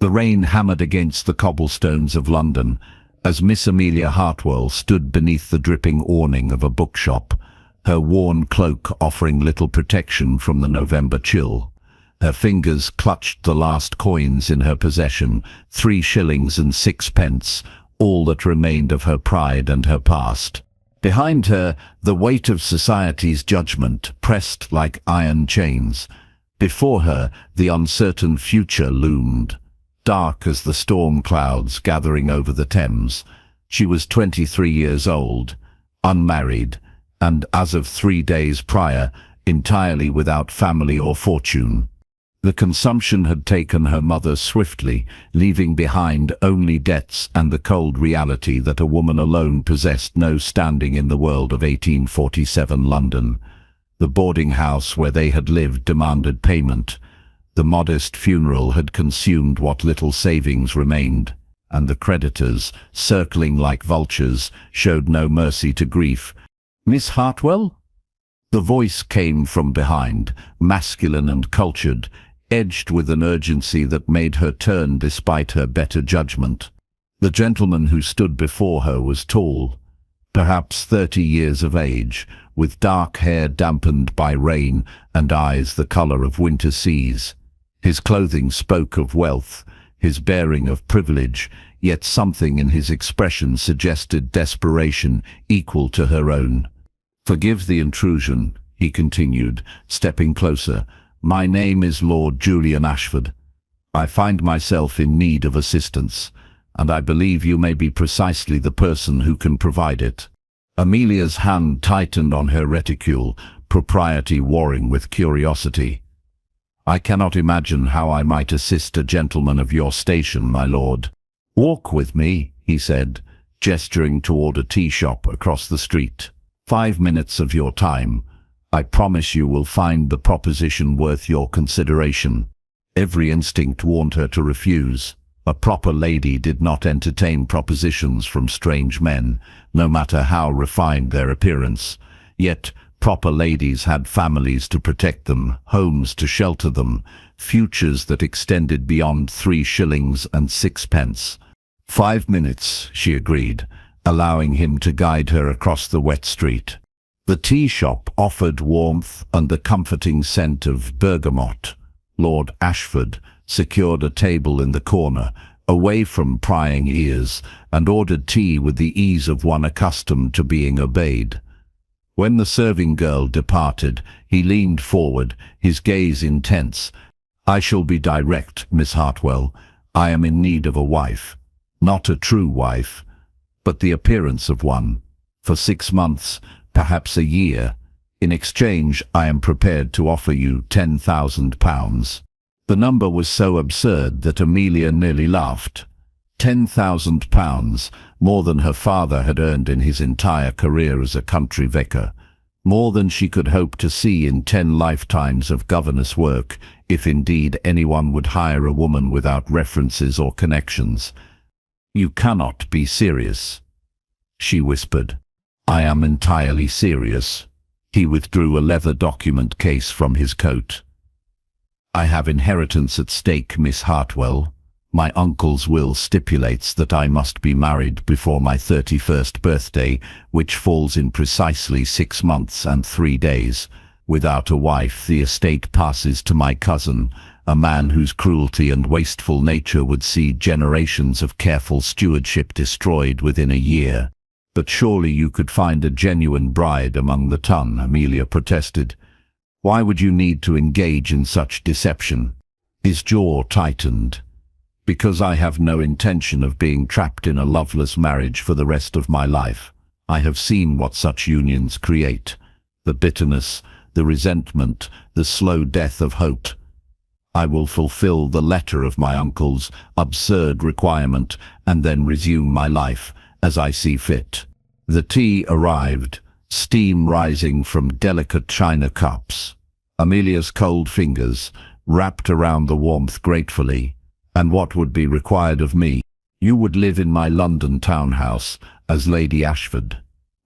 The rain hammered against the cobblestones of London as Miss Amelia Hartwell stood beneath the dripping awning of a bookshop, her worn cloak offering little protection from the November chill. Her fingers clutched the last coins in her possession, 3 shillings and 6 pence, all that remained of her pride and her past. Behind her, the weight of society's judgment pressed like iron chains. Before her, the uncertain future loomed, dark as the storm clouds gathering over the Thames. She was 23 years old, unmarried, and as of 3 days prior, entirely without family or fortune. The consumption had taken her mother swiftly, leaving behind only debts and the cold reality that a woman alone possessed no standing in the world of 1847 London. The boarding house where they had lived demanded payment. The modest funeral had consumed what little savings remained, and the creditors, circling like vultures, showed no mercy to grief. "Miss Hartwell?" The voice came from behind, masculine and cultured, edged with an urgency that made her turn despite her better judgment. The gentleman who stood before her was tall, perhaps 30 years of age, with dark hair dampened by rain and eyes the color of winter seas. His clothing spoke of wealth, his bearing of privilege, yet something in his expression suggested desperation equal to her own. "Forgive the intrusion," he continued, stepping closer. "My name is Lord Julian Ashford. I find myself in need of assistance, and I believe you may be precisely the person who can provide it." Amelia's hand tightened on her reticule, propriety warring with curiosity. "I cannot imagine how I might assist a gentleman of your station, my lord." "Walk with me," he said, gesturing toward a tea shop across the street. "5 minutes of your time. I promise you will find the proposition worth your consideration." Every instinct warned her to refuse. A proper lady did not entertain propositions from strange men, no matter how refined their appearance. Yet proper ladies had families to protect them, homes to shelter them, futures that extended beyond 3 shillings and 6 pence. 5 minutes, she agreed, allowing him to guide her across the wet street. The tea shop offered warmth and the comforting scent of bergamot. Lord Ashford secured a table in the corner, away from prying ears, and ordered tea with the ease of one accustomed to being obeyed. When the serving girl departed, he leaned forward, his gaze intense. "I shall be direct, Miss Hartwell. I am in need of a wife. Not a true wife, but the appearance of one. For 6 months, perhaps a year. In exchange, I am prepared to offer you £10,000. The number was so absurd that Amelia nearly laughed. £10,000, more than her father had earned in his entire career as a country vicar, more than she could hope to see in 10 lifetimes of governess work, if indeed anyone would hire a woman without references or connections. "You cannot be serious," she whispered. "I am entirely serious." He withdrew a leather document case from his coat. "I have inheritance at stake, Miss Hartwell. My uncle's will stipulates that I must be married before my 31st birthday, which falls in precisely 6 months and 3 days. Without a wife, the estate passes to my cousin, a man whose cruelty and wasteful nature would see generations of careful stewardship destroyed within a year." "But surely you could find a genuine bride among the ton," Amelia protested. "Why would you need to engage in such deception?" His jaw tightened. "Because I have no intention of being trapped in a loveless marriage for the rest of my life. I have seen what such unions create. The bitterness, the resentment, the slow death of hope. I will fulfill the letter of my uncle's absurd requirement and then resume my life as I see fit." The tea arrived, steam rising from delicate china cups. Amelia's cold fingers wrapped around the warmth gratefully. "And what would be required of me?" "You would live in my London townhouse as Lady Ashford.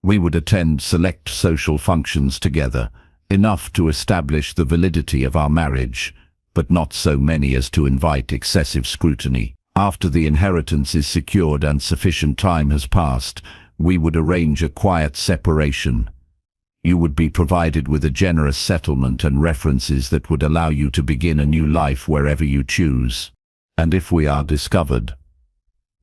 We would attend select social functions together, enough to establish the validity of our marriage. but not so many as to invite excessive scrutiny. After the inheritance is secured and sufficient time has passed, we would arrange a quiet separation. You would be provided with a generous settlement and references that would allow you to begin a new life wherever you choose. And if we are discovered?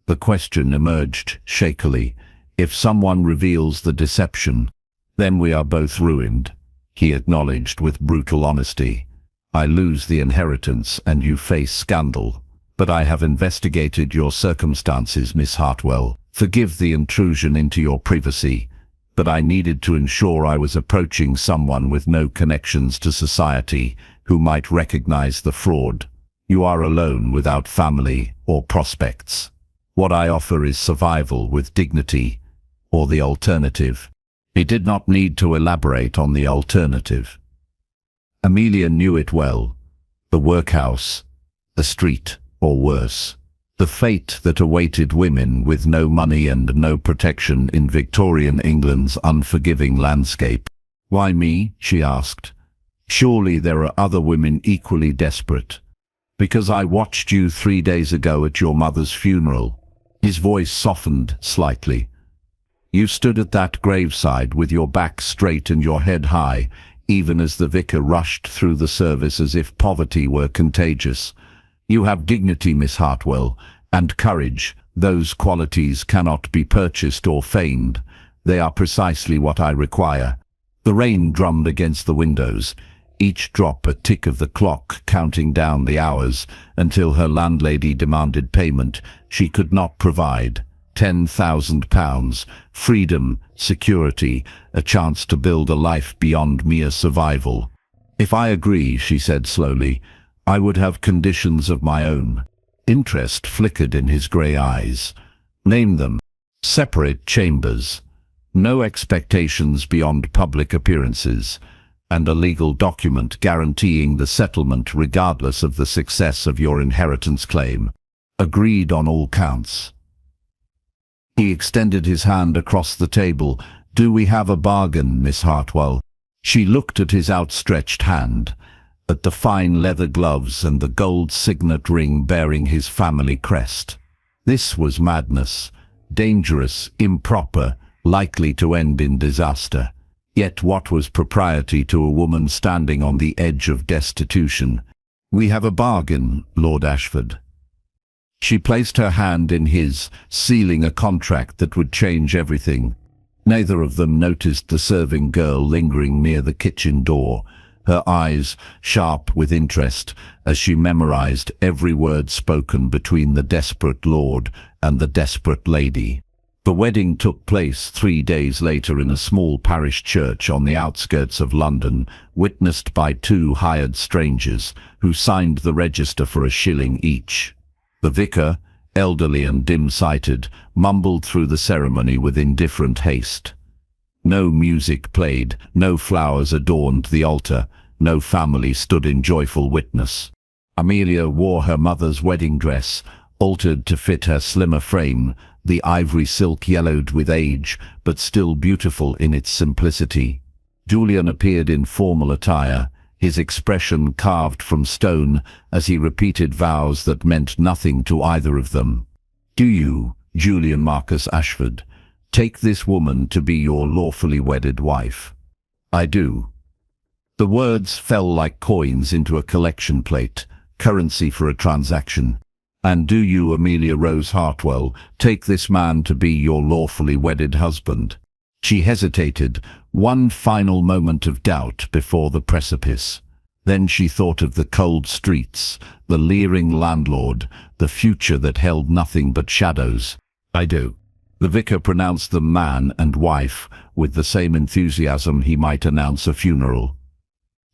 The question emerged shakily. If someone reveals the deception, then we are both ruined, he acknowledged with brutal honesty. I lose the inheritance and you face scandal. But I have investigated your circumstances, Miss Hartwell. Forgive the intrusion into your privacy, but I needed to ensure I was approaching someone with no connections to society who might recognize the fraud. You are alone without family or prospects. What I offer is survival with dignity, or the alternative. He did not need to elaborate on the alternative. Amelia knew it well. The workhouse, the street, or worse, the fate that awaited women with no money and no protection in Victorian England's unforgiving landscape. Why me? She asked. Surely there are other women equally desperate. Because I watched you 3 days ago at your mother's funeral. His voice softened slightly. You stood at that graveside with your back straight and your head high, even as the vicar rushed through the service as if poverty were contagious. You have dignity, Miss Hartwell, and courage. Those qualities cannot be purchased or feigned. They are precisely what I require. The rain drummed against the windows, each drop a tick of the clock counting down the hours, until her landlady demanded payment she could not provide. £10,000, freedom, security, a chance to build a life beyond mere survival. If I agree, she said slowly, I would have conditions of my own. Interest flickered in his grey eyes. Name them. Separate chambers. No expectations beyond public appearances. And a legal document guaranteeing the settlement regardless of the success of your inheritance claim. Agreed on all counts. He extended his hand across the table. Do we have a bargain, Miss Hartwell? She looked at his outstretched hand, at the fine leather gloves and the gold signet ring bearing his family crest. This was madness, dangerous, improper, likely to end in disaster. Yet what was propriety to a woman standing on the edge of destitution? We have a bargain, Lord Ashford. She placed her hand in his, sealing a contract that would change everything. Neither of them noticed the serving girl lingering near the kitchen door, her eyes sharp with interest as she memorized every word spoken between the desperate lord and the desperate lady. The wedding took place 3 days later in a small parish church on the outskirts of London, witnessed by 2 hired strangers who signed the register for £1 each. The vicar, elderly and dim-sighted, mumbled through the ceremony with indifferent haste. No music played, no flowers adorned the altar, no family stood in joyful witness. Amelia wore her mother's wedding dress, altered to fit her slimmer frame, the ivory silk yellowed with age, but still beautiful in its simplicity. Julian appeared in formal attire, his expression carved from stone as he repeated vows that meant nothing to either of them. Do you, Julian Marcus Ashford, take this woman to be your lawfully wedded wife? I do. The words fell like coins into a collection plate, currency for a transaction. And do you, Amelia Rose Hartwell, take this man to be your lawfully wedded husband? She hesitated, one final moment of doubt before the precipice. Then she thought of the cold streets, the leering landlord, the future that held nothing but shadows. I do. The vicar pronounced them man and wife with the same enthusiasm he might announce a funeral.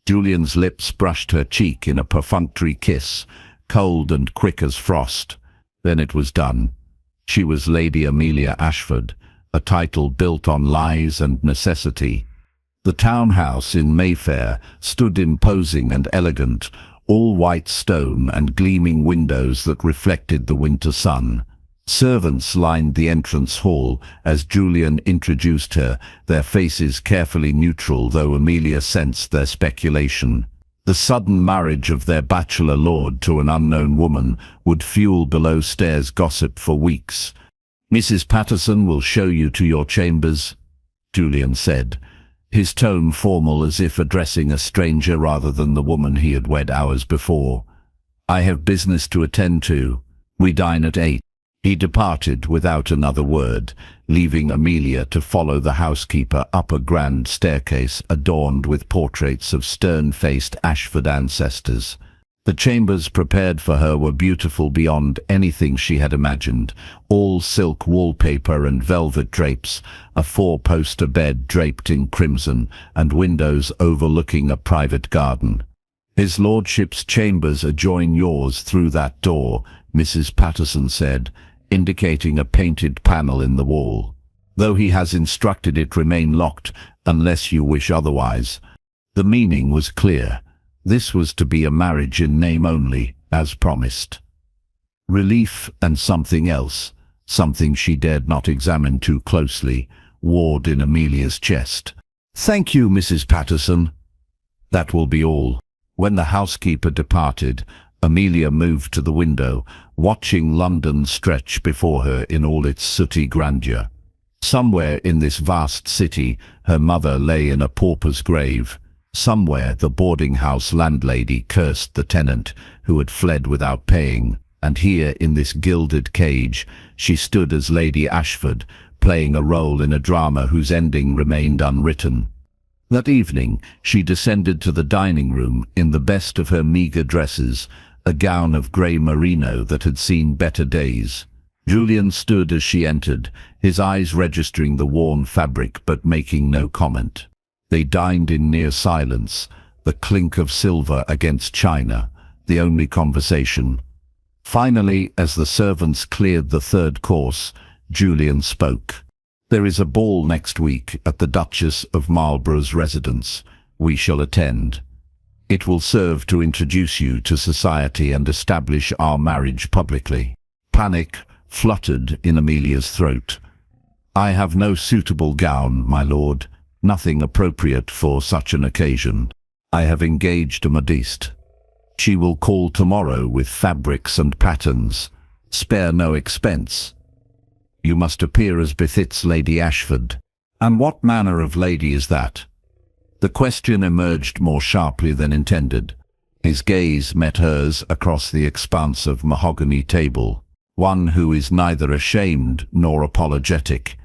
Julian's lips brushed her cheek in a perfunctory kiss, cold and quick as frost. Then it was done. She was Lady Amelia Ashford, a title built on lies and necessity. The townhouse in Mayfair stood imposing and elegant, all white stone and gleaming windows that reflected the winter sun. Servants lined the entrance hall as Julian introduced her, their faces carefully neutral, though Amelia sensed their speculation. The sudden marriage of their bachelor lord to an unknown woman would fuel below-stairs gossip for weeks. "Mrs. Patterson will show you to your chambers," Julian said, his tone formal as if addressing a stranger rather than the woman he had wed hours before. "I have business to attend to. We dine at 8. He departed without another word, leaving Amelia to follow the housekeeper up a grand staircase adorned with portraits of stern-faced Ashford ancestors. The chambers prepared for her were beautiful beyond anything she had imagined, all silk wallpaper and velvet drapes, a 4-poster bed draped in crimson, and windows overlooking a private garden. "His lordship's chambers adjoin yours through that door," Mrs. Patterson said, indicating a painted panel in the wall, "though he has instructed it remain locked unless you wish otherwise." The meaning was clear. This was to be a marriage in name only, as promised. Relief and something else, something she dared not examine too closely, warred in Amelia's chest. "Thank you, Mrs. Patterson. That will be all." When the housekeeper departed, Amelia moved to the window, watching London stretch before her in all its sooty grandeur. Somewhere in this vast city, her mother lay in a pauper's grave. Somewhere the boarding-house landlady cursed the tenant who had fled without paying, and here in this gilded cage she stood as Lady Ashford, playing a role in a drama whose ending remained unwritten. That evening she descended to the dining room in the best of her meagre dresses, a gown of grey merino that had seen better days. Julian stood as she entered, his eyes registering the worn fabric but making no comment. They dined in near silence, the clink of silver against china, the only conversation. Finally, as the servants cleared the third course, Julian spoke. "There is a ball next week at the Duchess of Marlborough's residence. We shall attend. It will serve to introduce you to society and establish our marriage publicly." Panic fluttered in Amelia's throat. "I have no suitable gown, my lord. Nothing appropriate for such an occasion. I have engaged a modiste. She will call tomorrow with fabrics and patterns. Spare no expense. You must appear as befits Lady Ashford." "And what manner of lady is that?" The question emerged more sharply than intended. His gaze met hers across the expanse of mahogany table. "One who is neither ashamed nor apologetic.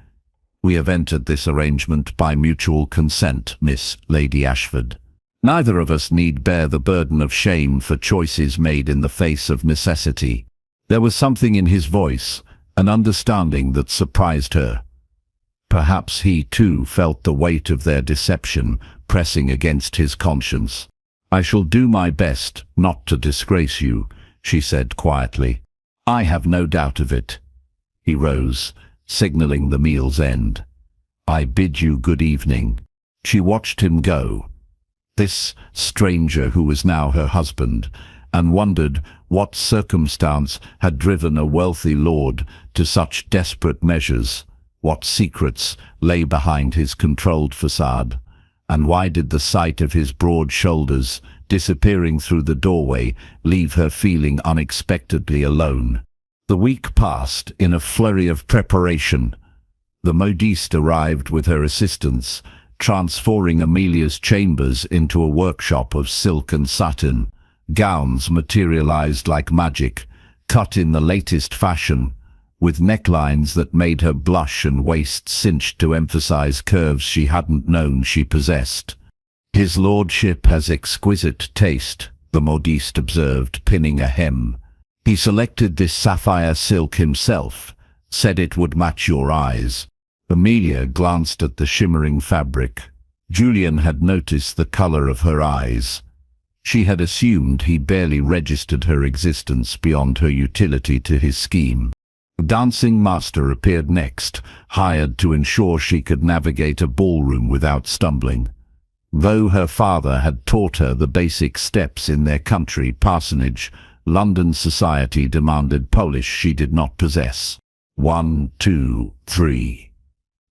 We have entered this arrangement by mutual consent, Miss Lady Ashford. Neither of us need bear the burden of shame for choices made in the face of necessity." There was something in his voice, an understanding that surprised her. Perhaps he too felt the weight of their deception pressing against his conscience. "I shall do my best not to disgrace you," she said quietly. "I have no doubt of it." He rose, signaling the meal's end. "I bid you good evening." She watched him go, this stranger who was now her husband, and wondered what circumstance had driven a wealthy lord to such desperate measures, what secrets lay behind his controlled facade, and why did the sight of his broad shoulders disappearing through the doorway leave her feeling unexpectedly alone. The week passed in a flurry of preparation. The modiste arrived with her assistants, transforming Amelia's chambers into a workshop of silk and satin. Gowns materialized like magic, cut in the latest fashion, with necklines that made her blush and waist cinched to emphasize curves she hadn't known she possessed. "His lordship has exquisite taste," the modiste observed, pinning a hem. "He selected this sapphire silk himself, said it would match your eyes." Amelia glanced at the shimmering fabric. Julian had noticed the color of her eyes. She had assumed he barely registered her existence beyond her utility to his scheme. A dancing master appeared next, hired to ensure she could navigate a ballroom without stumbling. Though her father had taught her the basic steps in their country parsonage, London society demanded polish she did not possess. 1, 2, 3.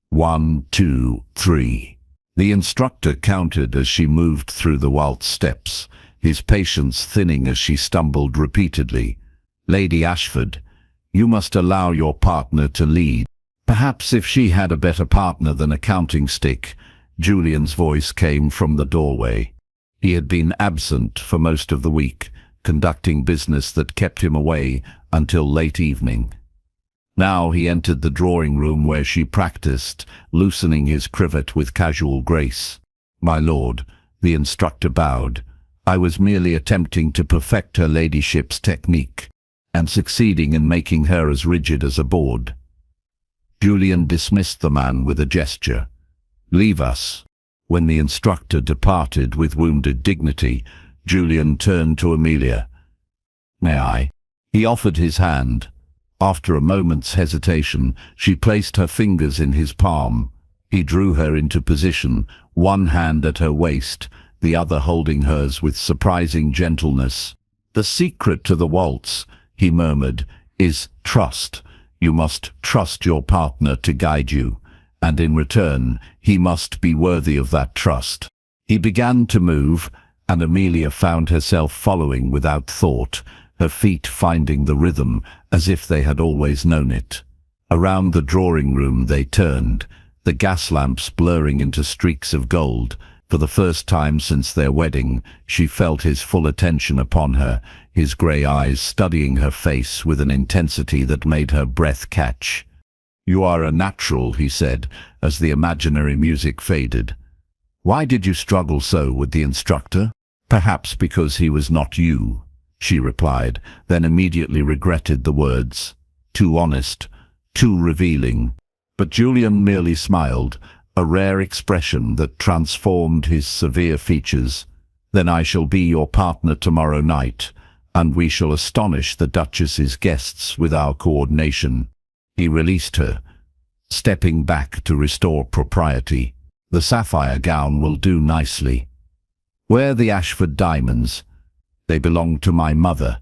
1, 2, 3. The instructor counted as she moved through the waltz steps, his patience thinning as she stumbled repeatedly. "Lady Ashford, you must allow your partner to lead." Perhaps if she had a better partner than a counting stick. Julian's voice came from the doorway. He had been absent for most of the week, conducting business that kept him away until late evening. Now he entered the drawing room where she practiced, loosening his cravat with casual grace. "My lord," the instructor bowed, "I was merely attempting to perfect her ladyship's technique, and succeeding in making her as rigid as a board." Julian dismissed the man with a gesture. "Leave us." When the instructor departed with wounded dignity, Julian turned to Amelia. "May I?" He offered his hand. After a moment's hesitation, she placed her fingers in his palm. He drew her into position, one hand at her waist, the other holding hers with surprising gentleness. "The secret to the waltz," he murmured, "is trust. You must trust your partner to guide you, and in return, he must be worthy of that trust." He began to move, and Amelia found herself following without thought, her feet finding the rhythm as if they had always known it. Around the drawing room they turned, the gas lamps blurring into streaks of gold. For the first time since their wedding, she felt his full attention upon her, his grey eyes studying her face with an intensity that made her breath catch. "You are a natural," he said, as the imaginary music faded. "Why did you struggle so with the instructor?" "Perhaps because he was not you," she replied, then immediately regretted the words. Too honest, too revealing. But Julian merely smiled, a rare expression that transformed his severe features. "Then I shall be your partner tomorrow night, and we shall astonish the Duchess's guests with our coordination." He released her, stepping back to restore propriety. "The sapphire gown will do nicely. Wear the Ashford diamonds. They belong to my mother,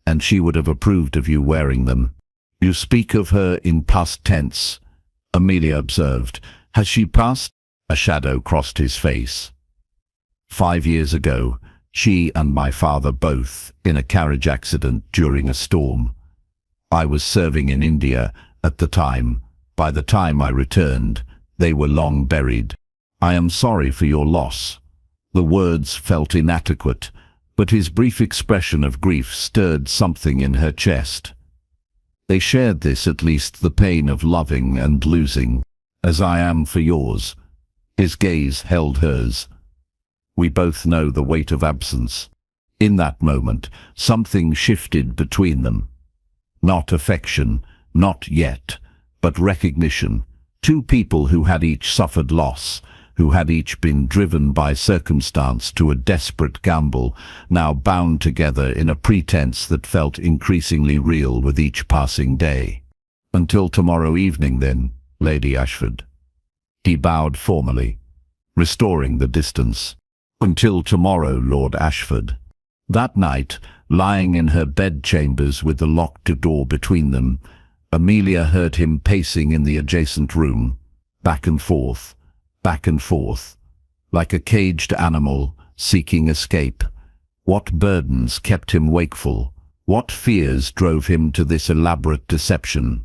and she would have approved of you wearing them." "You speak of her in past tense," Amelia observed. "Has she passed?" A shadow crossed his face. 5 years ago, she and my father both in a carriage accident during a storm. I was serving in India at the time. By the time I returned, they were long buried. "I am sorry for your loss." The words felt inadequate, but his brief expression of grief stirred something in her chest. They shared this, at least, the pain of loving and losing. "As I am for yours." His gaze held hers. "We both know the weight of absence." In that moment, something shifted between them. Not affection, not yet, but recognition. Two people who had each suffered loss, who had each been driven by circumstance to a desperate gamble, now bound together in a pretense that felt increasingly real with each passing day. "Until tomorrow evening, then, Lady Ashford." He bowed formally, restoring the distance. "Until tomorrow, Lord Ashford." That night, lying in her bedchambers with the locked door between them, Amelia heard him pacing in the adjacent room, back and forth, like a caged animal seeking escape. What burdens kept him wakeful? What fears drove him to this elaborate deception?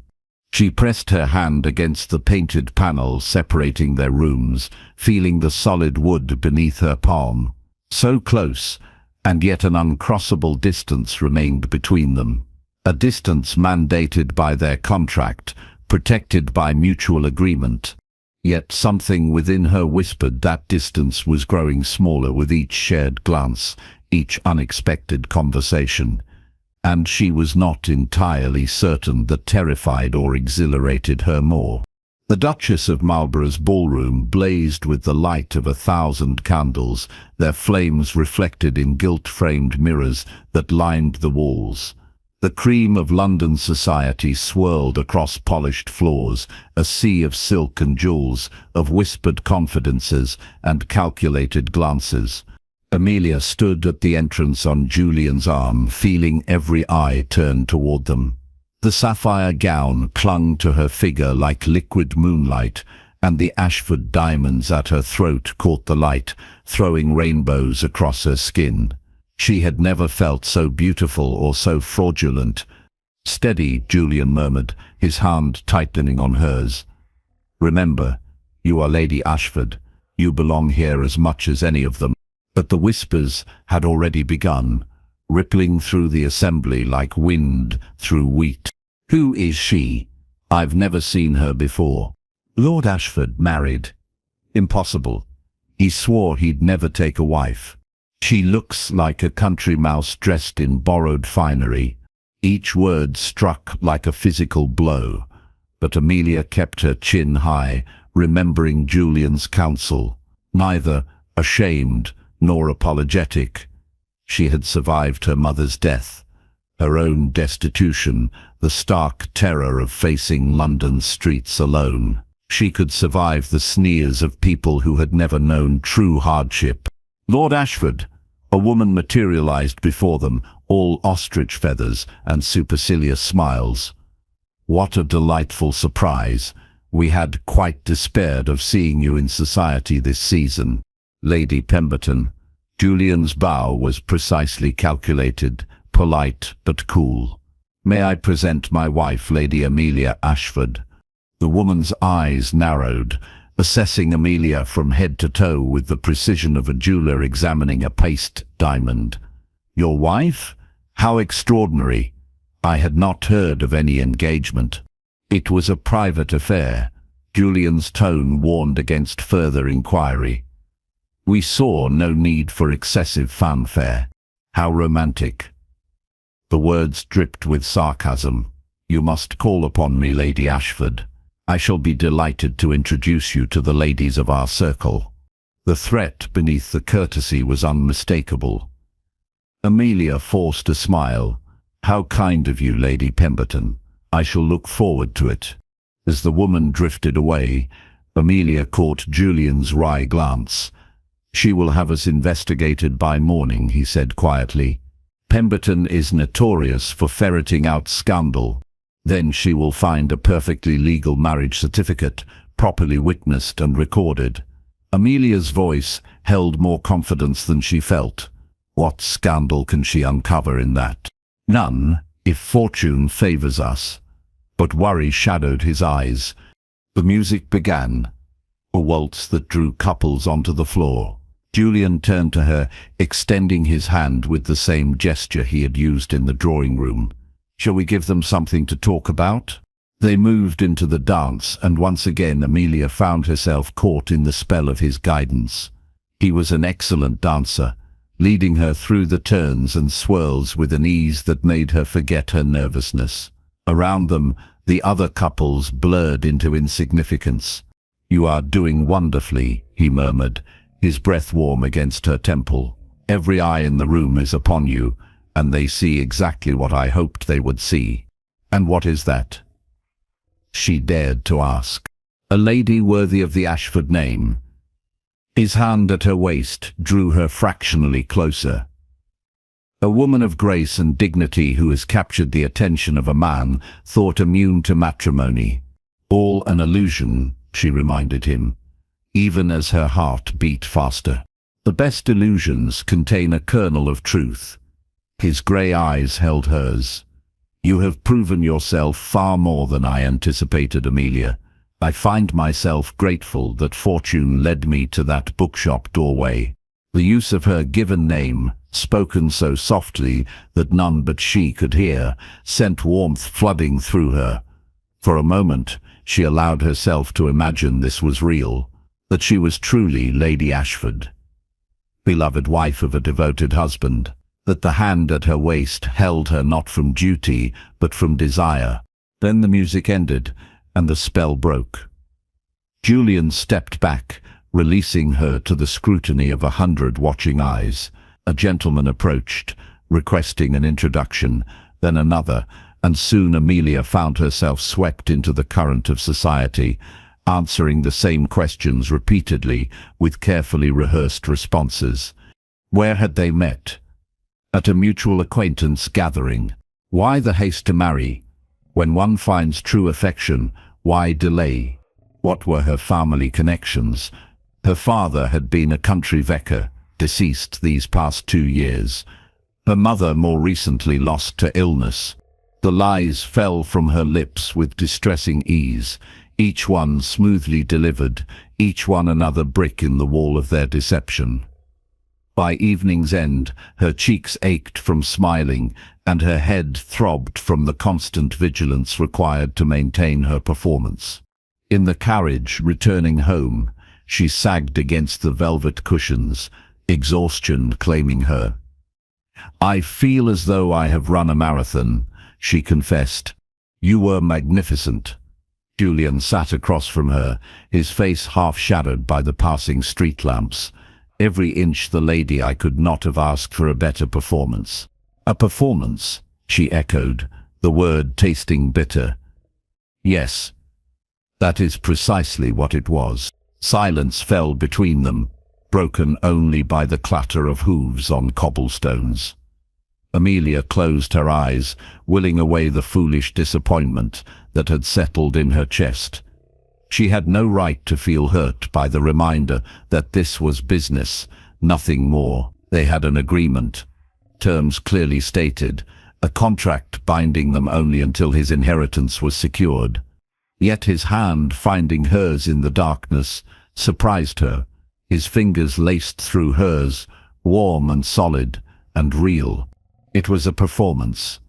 She pressed her hand against the painted panel separating their rooms, feeling the solid wood beneath her palm. So close, and yet an uncrossable distance remained between them. A distance mandated by their contract, protected by mutual agreement. Yet something within her whispered that distance was growing smaller with each shared glance, each unexpected conversation. And she was not entirely certain that terrified or exhilarated her more. The Duchess of Marlborough's ballroom blazed with the light of 1,000 candles, their flames reflected in gilt-framed mirrors that lined the walls. The cream of London society swirled across polished floors, a sea of silk and jewels, of whispered confidences and calculated glances. Amelia stood at the entrance on Julian's arm, feeling every eye turn toward them. The sapphire gown clung to her figure like liquid moonlight, and the Ashford diamonds at her throat caught the light, throwing rainbows across her skin. She had never felt so beautiful or so fraudulent. "Steady," Julian murmured, his hand tightening on hers. "Remember, you are Lady Ashford. You belong here as much as any of them." But the whispers had already begun, rippling through the assembly like wind through wheat. "Who is she? I've never seen her before." "Lord Ashford married." "Impossible. He swore he'd never take a wife." "She looks like a country mouse dressed in borrowed finery." Each word struck like a physical blow, but Amelia kept her chin high, remembering Julian's counsel. Neither ashamed nor apologetic. She had survived her mother's death, her own destitution, the stark terror of facing London's streets alone. She could survive the sneers of people who had never known true hardship. "Lord Ashford!" A woman materialized before them, all ostrich feathers and supercilious smiles. "What a delightful surprise. We had quite despaired of seeing you in society this season." "Lady Pemberton." Julian's bow was precisely calculated, polite but cool. "May I present my wife, Lady Amelia Ashford?" The woman's eyes narrowed, assessing Amelia from head to toe with the precision of a jeweler examining a paste diamond. "Your wife? How extraordinary. I had not heard of any engagement." "It was a private affair." Julian's tone warned against further inquiry. "We saw no need for excessive fanfare." "How romantic." The words dripped with sarcasm. "You must call upon me, Lady Ashford. I shall be delighted to introduce you to the ladies of our circle." The threat beneath the courtesy was unmistakable. Amelia forced a smile. "How kind of you, Lady Pemberton. I shall look forward to it." As the woman drifted away, Amelia caught Julian's wry glance. "She will have us investigated by morning," he said quietly. "Pemberton is notorious for ferreting out scandal. Then she will find a perfectly legal marriage certificate, properly witnessed and recorded." Amelia's voice held more confidence than she felt. "What scandal can she uncover in that?" "None, if fortune favors us." But worry shadowed his eyes. The music began, a waltz that drew couples onto the floor. Julian turned to her, extending his hand with the same gesture he had used in the drawing room. "Shall we give them something to talk about?" They moved into the dance, and once again Amelia found herself caught in the spell of his guidance. He was an excellent dancer, leading her through the turns and swirls with an ease that made her forget her nervousness. Around them, the other couples blurred into insignificance. "You are doing wonderfully," he murmured, his breath warm against her temple. "Every eye in the room is upon you, and they see exactly what I hoped they would see." "And what is that?" she dared to ask. "A lady worthy of the Ashford name." His hand at her waist drew her fractionally closer. "A woman of grace and dignity who has captured the attention of a man thought immune to matrimony." "All an illusion," she reminded him, even as her heart beat faster. "The best illusions contain a kernel of truth." His grey eyes held hers. "You have proven yourself far more than I anticipated, Amelia. I find myself grateful that fortune led me to that bookshop doorway." The use of her given name, spoken so softly that none but she could hear, sent warmth flooding through her. For a moment, she allowed herself to imagine this was real, that she was truly Lady Ashford, beloved wife of a devoted husband, that the hand at her waist held her not from duty, but from desire. Then the music ended, and the spell broke. Julian stepped back, releasing her to the scrutiny of 100 watching eyes. A gentleman approached, requesting an introduction, then another, and soon Amelia found herself swept into the current of society, answering the same questions repeatedly, with carefully rehearsed responses. Where had they met? At a mutual acquaintance gathering. Why the haste to marry? When one finds true affection, why delay? What were her family connections? Her father had been a country vicar, deceased these past 2 years. Her mother more recently lost to illness. The lies fell from her lips with distressing ease, each one smoothly delivered, each one another brick in the wall of their deception. By evening's end, her cheeks ached from smiling, and her head throbbed from the constant vigilance required to maintain her performance. In the carriage, returning home, she sagged against the velvet cushions, exhaustion claiming her. "I feel as though I have run a marathon," she confessed. "You were magnificent." Julian sat across from her, his face half shadowed by the passing street lamps. "Every inch the lady. I could not have asked for a better performance." "A performance?" she echoed, the word tasting bitter. "Yes, that is precisely what it was." Silence fell between them, broken only by the clatter of hooves on cobblestones. Amelia closed her eyes, willing away the foolish disappointment that had settled in her chest. She had no right to feel hurt by the reminder that this was business, nothing more. They had an agreement, terms clearly stated, a contract binding them only until his inheritance was secured. Yet his hand, finding hers in the darkness, surprised her, his fingers laced through hers, warm and solid and real. "It was a performance,"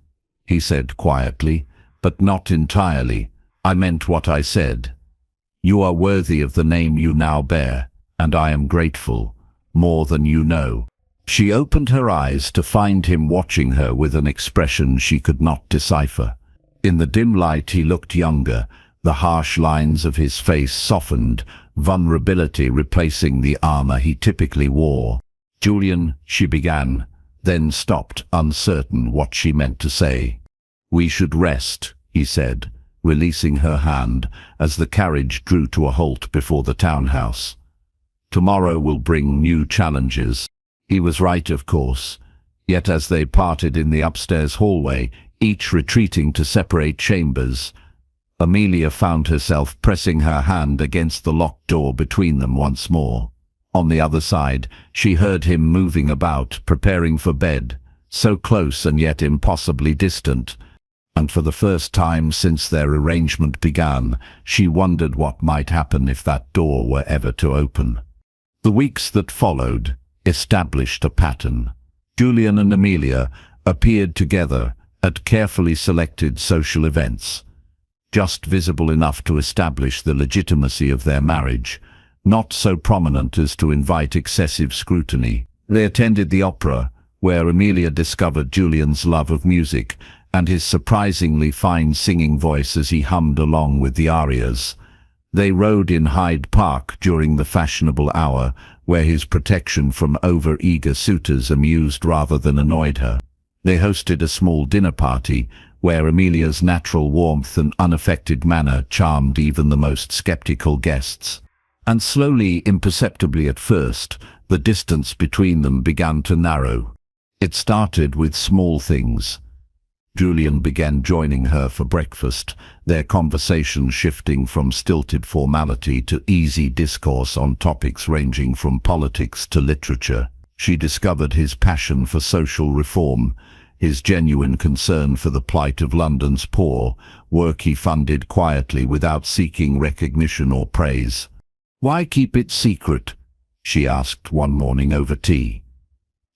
he said quietly, "but not entirely. I meant what I said. You are worthy of the name you now bear, and I am grateful, more than you know." She opened her eyes to find him watching her with an expression she could not decipher. In the dim light he looked younger, the harsh lines of his face softened, vulnerability replacing the armor he typically wore. "Julian," she began, then stopped, uncertain what she meant to say. "We should rest," he said, releasing her hand as the carriage drew to a halt before the townhouse. "Tomorrow will bring new challenges." He was right, of course. Yet as they parted in the upstairs hallway, each retreating to separate chambers, Amelia found herself pressing her hand against the locked door between them once more. On the other side, she heard him moving about, preparing for bed, so close and yet impossibly distant. And for the first time since their arrangement began, she wondered what might happen if that door were ever to open. The weeks that followed established a pattern. Julian and Amelia appeared together at carefully selected social events, just visible enough to establish the legitimacy of their marriage, not so prominent as to invite excessive scrutiny. They attended the opera, where Amelia discovered Julian's love of music and his surprisingly fine singing voice as he hummed along with the arias. They rode in Hyde Park during the fashionable hour, where his protection from over-eager suitors amused rather than annoyed her. They hosted a small dinner party, where Amelia's natural warmth and unaffected manner charmed even the most skeptical guests. And slowly, imperceptibly at first, the distance between them began to narrow. It started with small things. Julian began joining her for breakfast, their conversation shifting from stilted formality to easy discourse on topics ranging from politics to literature. She discovered his passion for social reform, his genuine concern for the plight of London's poor, work he funded quietly without seeking recognition or praise. "Why keep it secret?" she asked one morning over tea.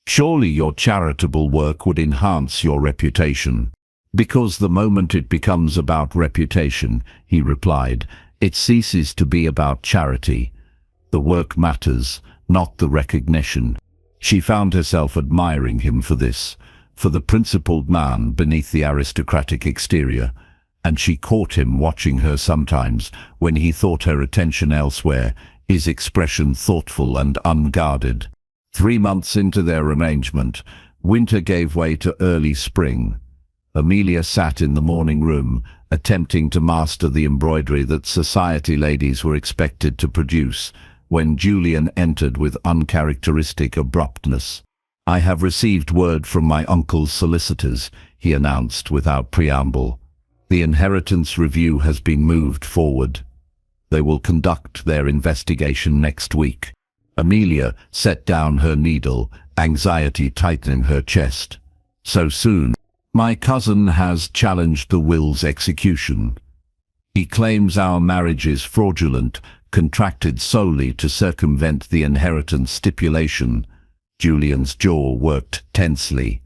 "Surely your charitable work would enhance your reputation." "Because the moment it becomes about reputation," he replied, "it ceases to be about charity. The work matters, not the recognition." She found herself admiring him for this, for the principled man beneath the aristocratic exterior, and she caught him watching her sometimes when he thought her attention elsewhere, his expression thoughtful and unguarded. 3 months into their arrangement, winter gave way to early spring. Amelia sat in the morning room, attempting to master the embroidery that society ladies were expected to produce, when Julian entered with uncharacteristic abruptness. "I have received word from my uncle's solicitors," he announced without preamble. "The inheritance review has been moved forward. They will conduct their investigation next week." Amelia set down her needle, anxiety tightening her chest. So soon. My cousin has challenged the will's execution. He claims our marriage is fraudulent, contracted solely to circumvent the inheritance stipulation. Julian's jaw worked tensely.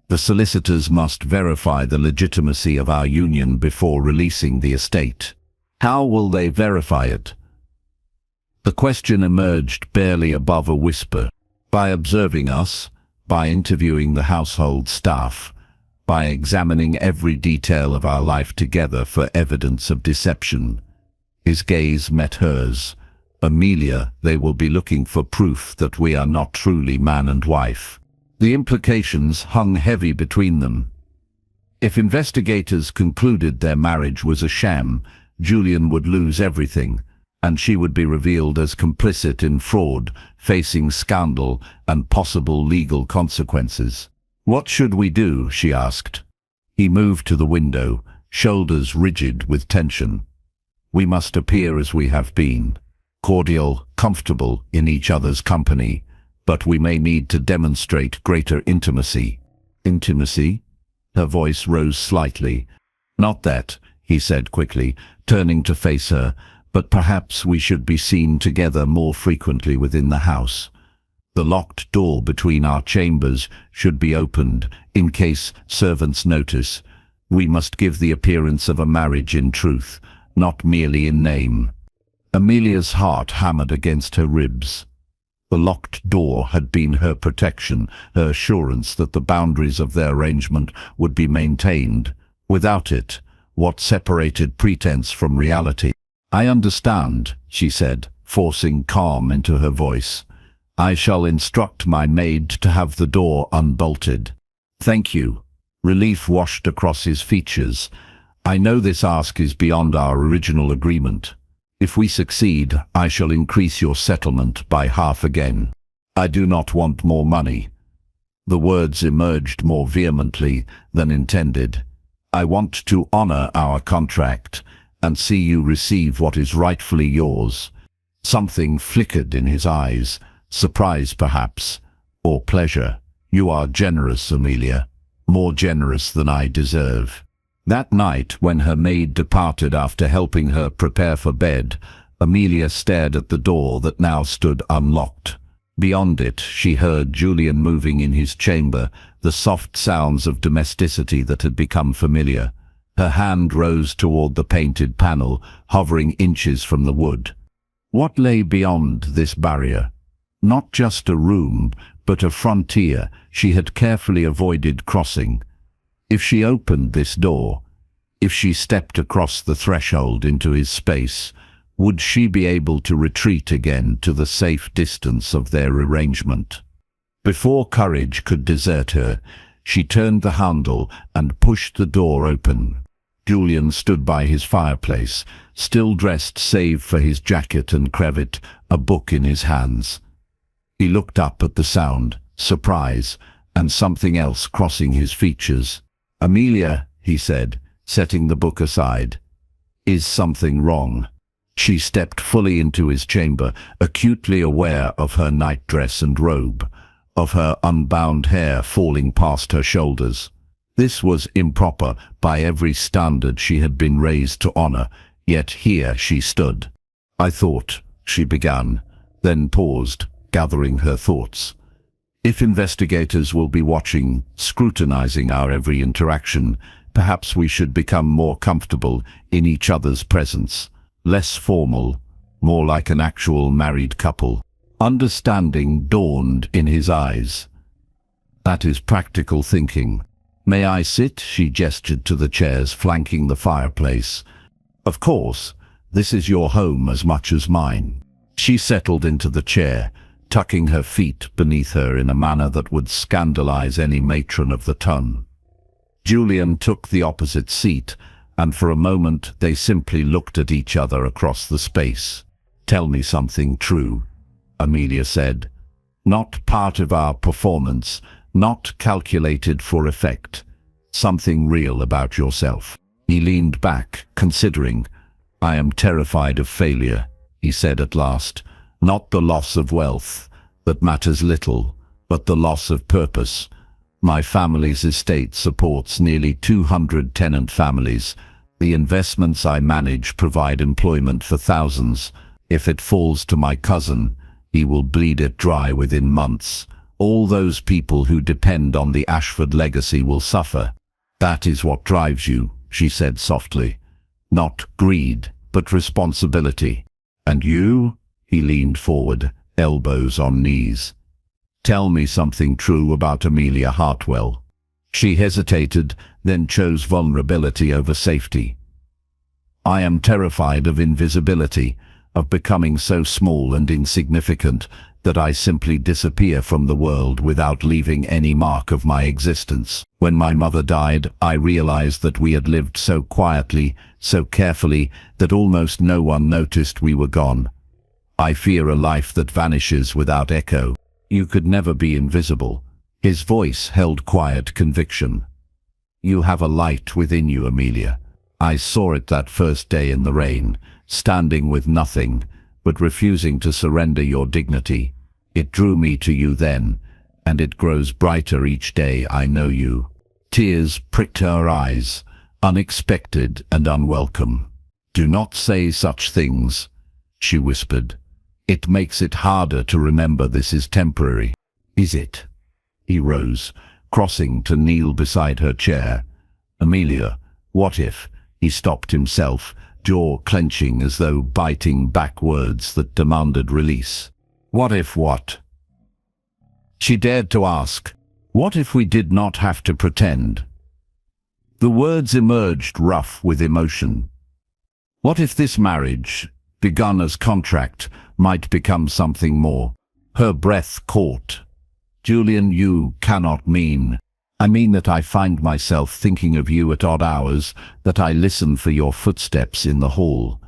The solicitors must verify the legitimacy of our union before releasing the estate. How will they verify it? The question emerged barely above a whisper. By observing us, by interviewing the household staff, by examining every detail of our life together for evidence of deception. His gaze met hers. Amelia, they will be looking for proof that we are not truly man and wife. The implications hung heavy between them. If investigators concluded their marriage was a sham, Julian would lose everything, and she would be revealed as complicit in fraud, facing scandal and possible legal consequences. What should we do? She asked. He moved to the window, shoulders rigid with tension. We must appear as we have been, cordial, comfortable in each other's company, but we may need to demonstrate greater intimacy. Intimacy? Her voice rose slightly. Not that, he said quickly, turning to face her, but perhaps we should be seen together more frequently within the house. The locked door between our chambers should be opened, in case servants notice. We must give the appearance of a marriage in truth, not merely in name. Amelia's heart hammered against her ribs. The locked door had been her protection, her assurance that the boundaries of their arrangement would be maintained. Without it, what separated pretense from reality? I understand, she said, forcing calm into her voice. I shall instruct my maid to have the door unbolted. Thank you. Relief washed across his features. I know this ask is beyond our original agreement. If we succeed, I shall increase your settlement by half again. I do not want more money. The words emerged more vehemently than intended. I want to honor our contract and see you receive what is rightfully yours. Something flickered in his eyes. Surprise, perhaps, or pleasure. You are generous, Amelia, more generous than I deserve. That night, when her maid departed after helping her prepare for bed, Amelia stared at the door that now stood unlocked. Beyond it, she heard Julian moving in his chamber, the soft sounds of domesticity that had become familiar. Her hand rose toward the painted panel, hovering inches from the wood. What lay beyond this barrier? Not just a room, but a frontier she had carefully avoided crossing. If she opened this door, if she stepped across the threshold into his space, would she be able to retreat again to the safe distance of their arrangement? Before courage could desert her, she turned the handle and pushed the door open. Julian stood by his fireplace, still dressed save for his jacket and cravat, a book in his hands. He looked up at the sound, surprise, and something else crossing his features. Amelia, he said, setting the book aside. Is something wrong? She stepped fully into his chamber, acutely aware of her nightdress and robe, of her unbound hair falling past her shoulders. This was improper by every standard she had been raised to honor, yet here she stood. I thought, she began, then paused, gathering her thoughts. If investigators will be watching, scrutinizing our every interaction, perhaps we should become more comfortable in each other's presence, less formal, more like an actual married couple. Understanding dawned in his eyes. That is practical thinking. May I sit? She gestured to the chairs flanking the fireplace. Of course, this is your home as much as mine. She settled into the chair, tucking her feet beneath her in a manner that would scandalize any matron of the ton. Julian took the opposite seat, and for a moment they simply looked at each other across the space. Tell me something true, Amelia said. Not part of our performance, not calculated for effect. Something real about yourself. He leaned back, considering. I am terrified of failure, he said at last. Not the loss of wealth, that matters little, but the loss of purpose. My family's estate supports nearly 200 tenant families. The investments I manage provide employment for thousands. If it falls to my cousin, he will bleed it dry within months. All those people who depend on the Ashford legacy will suffer. That is what drives you, she said softly. Not greed, but responsibility. And you? He leaned forward, elbows on knees. Tell me something true about Amelia Hartwell. She hesitated, then chose vulnerability over safety. I am terrified of invisibility, of becoming so small and insignificant that I simply disappear from the world without leaving any mark of my existence. When my mother died, I realized that we had lived so quietly, so carefully, that almost no one noticed we were gone. I fear a life that vanishes without echo. You could never be invisible. His voice held quiet conviction. You have a light within you, Amelia. I saw it that first day in the rain, standing with nothing, but refusing to surrender your dignity. It drew me to you then, and it grows brighter each day I know you. Tears pricked her eyes, unexpected and unwelcome. Do not say such things, she whispered. It makes it harder to remember this is temporary. Is it? He rose, crossing to kneel beside her chair. Amelia, what if? He stopped himself, jaw clenching as though biting back words that demanded release. What if what? She dared to ask. What if we did not have to pretend? The words emerged rough with emotion. What if this marriage, begun as contract, might become something more? Her breath caught. Julian, you cannot mean. I mean that I find myself thinking of you at odd hours, that I listen for your footsteps in the hall.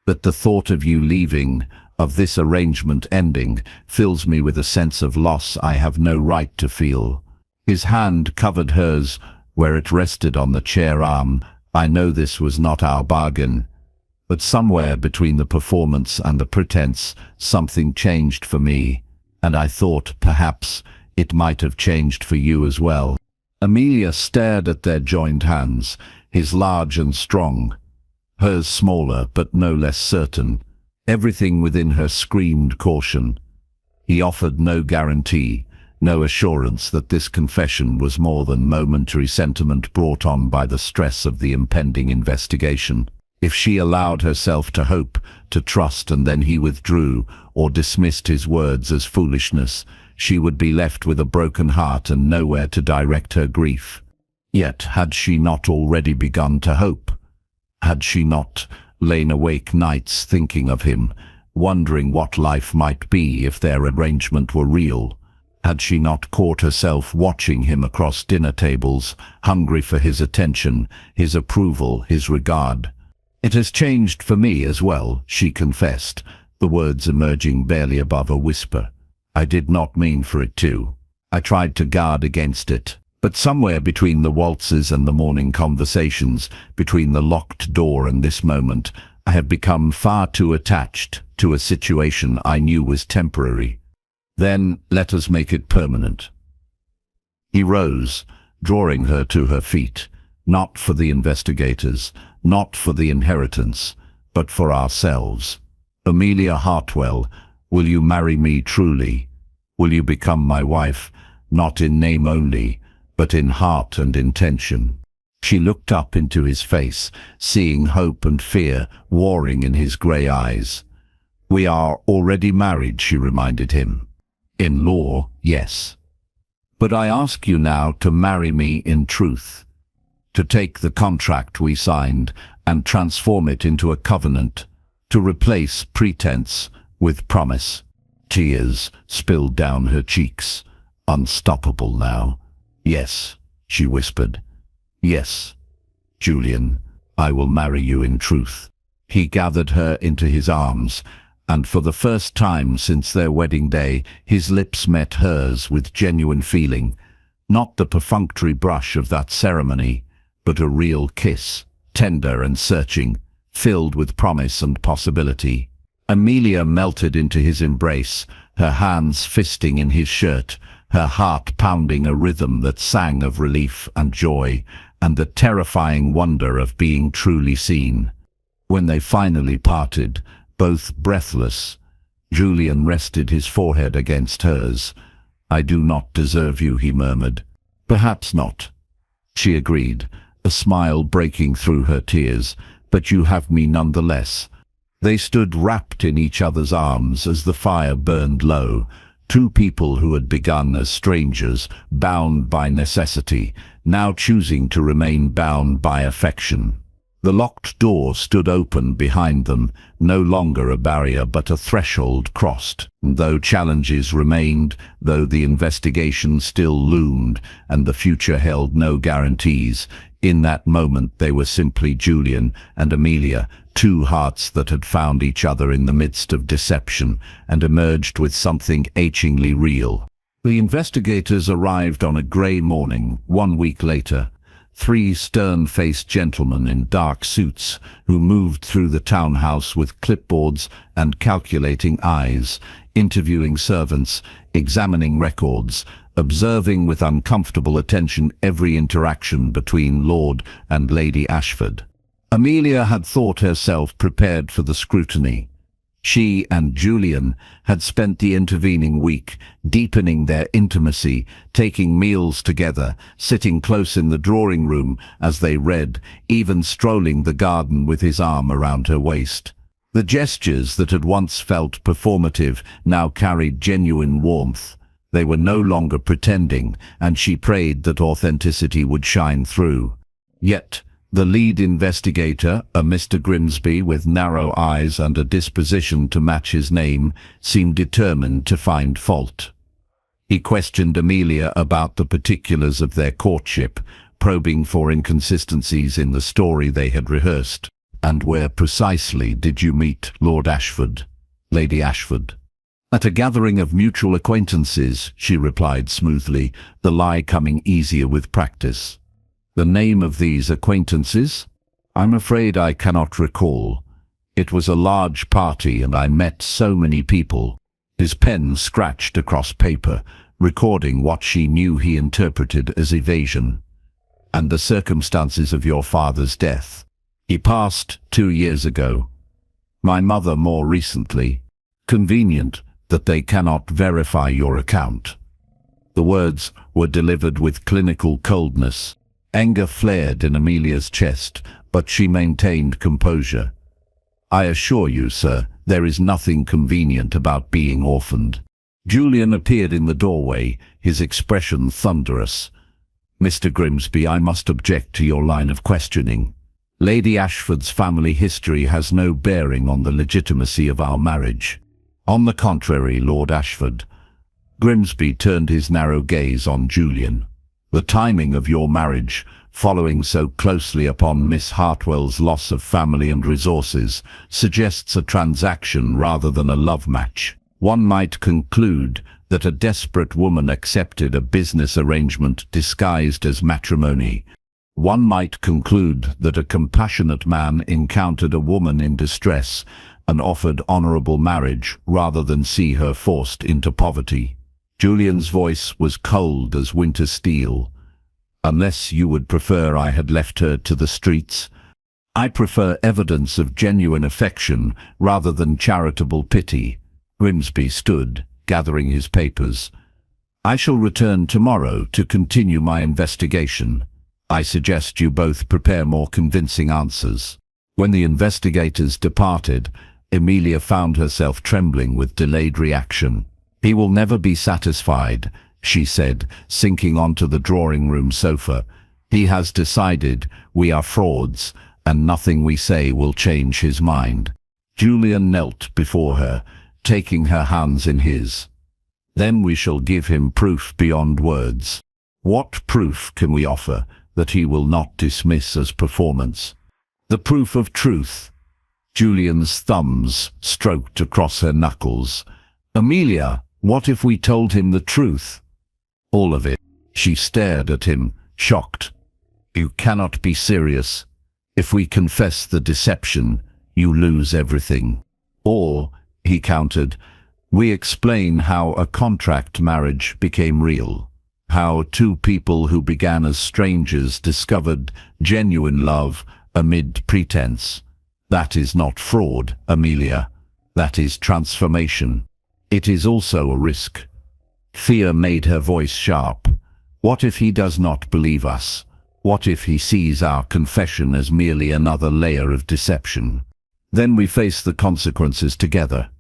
But the thought of you leaving, of this arrangement ending, fills me with a sense of loss I have no right to feel. His hand covered hers where it rested on the chair arm. I know this was not our bargain. But somewhere between the performance and the pretense, something changed for me, and I thought, perhaps, it might have changed for you as well. Amelia stared at their joined hands, his large and strong, hers smaller but no less certain. Everything within her screamed caution. He offered no guarantee, no assurance that this confession was more than momentary sentiment brought on by the stress of the impending investigation. If she allowed herself to hope, to trust, and then he withdrew or dismissed his words as foolishness, she would be left with a broken heart and nowhere to direct her grief. Yet had she not already begun to hope? Had she not lain awake nights thinking of him, wondering what life might be if their arrangement were real? Had she not caught herself watching him across dinner tables, hungry for his attention, his approval, his regard? It has changed for me as well, she confessed, the words emerging barely above a whisper. I did not mean for it to. I tried to guard against it. But somewhere between the waltzes and the morning conversations, between the locked door and this moment, I have become far too attached to a situation I knew was temporary. Then let us make it permanent. He rose, drawing her to her feet, not for the investigators, not for the inheritance, but for ourselves. Amelia Hartwell, will you marry me truly? Will you become my wife, not in name only, but in heart and intention? She looked up into his face, seeing hope and fear warring in his grey eyes. We are already married, she reminded him. In law, yes. But I ask you now to marry me in truth, to take the contract we signed and transform it into a covenant, to replace pretense with promise. Tears spilled down her cheeks, unstoppable now. Yes, she whispered. Yes, Julian, I will marry you in truth. He gathered her into his arms, and for the first time since their wedding day, his lips met hers with genuine feeling, not the perfunctory brush of that ceremony, but a real kiss, tender and searching, filled with promise and possibility. Amelia melted into his embrace, her hands fisting in his shirt, her heart pounding a rhythm that sang of relief and joy, and the terrifying wonder of being truly seen. When they finally parted, both breathless, Julian rested his forehead against hers. "I do not deserve you," he murmured. "Perhaps not," she agreed, a smile breaking through her tears, "but you have me nonetheless." They stood wrapped in each other's arms as the fire burned low, two people who had begun as strangers, bound by necessity, now choosing to remain bound by affection. The locked door stood open behind them, no longer a barrier but a threshold crossed. Though challenges remained, though the investigation still loomed, and the future held no guarantees, in that moment they were simply Julian and Amelia, two hearts that had found each other in the midst of deception and emerged with something achingly real. The investigators arrived on a grey morning, 1 week later. Three stern-faced gentlemen in dark suits who moved through the townhouse with clipboards and calculating eyes, interviewing servants, examining records, observing with uncomfortable attention every interaction between Lord and Lady Ashford. Amelia had thought herself prepared for the scrutiny. She and Julian had spent the intervening week deepening their intimacy, taking meals together, sitting close in the drawing room as they read, even strolling the garden with his arm around her waist. The gestures that had once felt performative now carried genuine warmth. They were no longer pretending, and she prayed that authenticity would shine through. Yet, the lead investigator, a Mr. Grimsby with narrow eyes and a disposition to match his name, seemed determined to find fault. He questioned Amelia about the particulars of their courtship, probing for inconsistencies in the story they had rehearsed. "And where precisely did you meet Lord Ashford, Lady Ashford?" "At a gathering of mutual acquaintances," she replied smoothly, the lie coming easier with practice. "The name of these acquaintances? I'm afraid I cannot recall. It was a large party and I met so many people." His pen scratched across paper, recording what she knew he interpreted as evasion. "And the circumstances of your father's death?" "He passed 2 years ago. My mother more recently." "Convenient that they cannot verify your account." The words were delivered with clinical coldness. Anger flared in Amelia's chest, but she maintained composure. "I assure you, sir, there is nothing convenient about being orphaned." Julian appeared in the doorway, his expression thunderous. "Mr. Grimsby, I must object to your line of questioning. Lady Ashford's family history has no bearing on the legitimacy of our marriage." "On the contrary, Lord Ashford." Grimsby turned his narrow gaze on Julian. "The timing of your marriage, following so closely upon Miss Hartwell's loss of family and resources, suggests a transaction rather than a love match. One might conclude that a desperate woman accepted a business arrangement disguised as matrimony. One might conclude that a compassionate man encountered a woman in distress and offered honorable marriage rather than see her forced into poverty." Julian's voice was cold as winter steel. "Unless you would prefer I had left her to the streets?" "I prefer evidence of genuine affection rather than charitable pity." Grimsby stood, gathering his papers. "I shall return tomorrow to continue my investigation. I suggest you both prepare more convincing answers." When the investigators departed, Amelia found herself trembling with delayed reaction. "He will never be satisfied," she said, sinking onto the drawing-room sofa. "He has decided we are frauds, and nothing we say will change his mind." Julian knelt before her, taking her hands in his. "Then we shall give him proof beyond words." "What proof can we offer that he will not dismiss as performance?" "The proof of truth." Julian's thumbs stroked across her knuckles. "Amelia, what if we told him the truth?" "All of it." She stared at him, shocked. "You cannot be serious. If we confess the deception, you lose everything." "Or," he countered, We explain how a contract marriage became real, how two people who began as strangers discovered genuine love amid pretense. That is not fraud, Amelia. That is transformation. It is also a risk. Fear made her voice sharp. What if he does not believe us? What if he sees our confession as merely another layer of deception? Then we face the consequences together.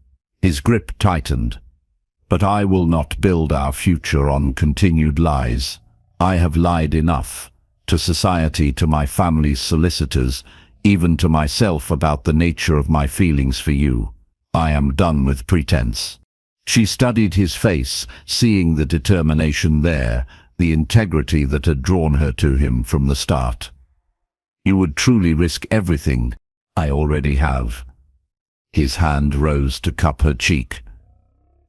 His grip tightened. But I will not build our future on continued lies. I have lied enough. To society, to my family's solicitors, even to myself about the nature of my feelings for you. I am done with pretense. She studied his face, seeing the determination there, the integrity that had drawn her to him from the start. You would truly risk everything. I already have. His hand rose to cup her cheek.